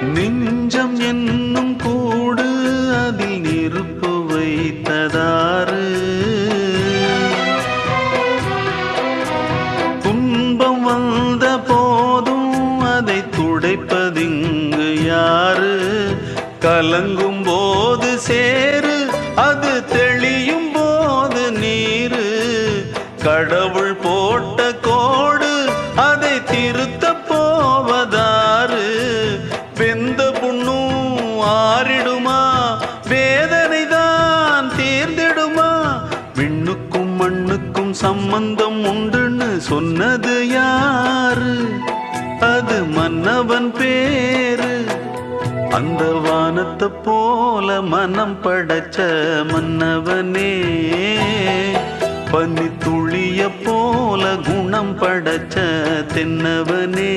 நெஞ்சம் என்னும் கூடு அதில் நெருப்பு வைத்ததாறு. துன்பம் வந்த போதும் அதை துடைப்பதிங்கு யாரு? கலங்கும் போது சேரு, அது தெளியும் போது நீரு. கடவுள் போட்ட கோடு அதை திருத்த போவதாறு? வெந்த புண்ணும் ஆறிடுமா? வேதனை தான் தீர்ந்திடுமா? விண்ணுக்கும் மண்ணுக்கும் சம்பந்தம் உண்டுன்னு சொன்னது யாரு? அது மன்னவன் பேரு. அந்த வானத்தை போல மனம் படைச்ச மன்னவனே, பனி துளிய போல குணம் படைச்ச தென்னவனே.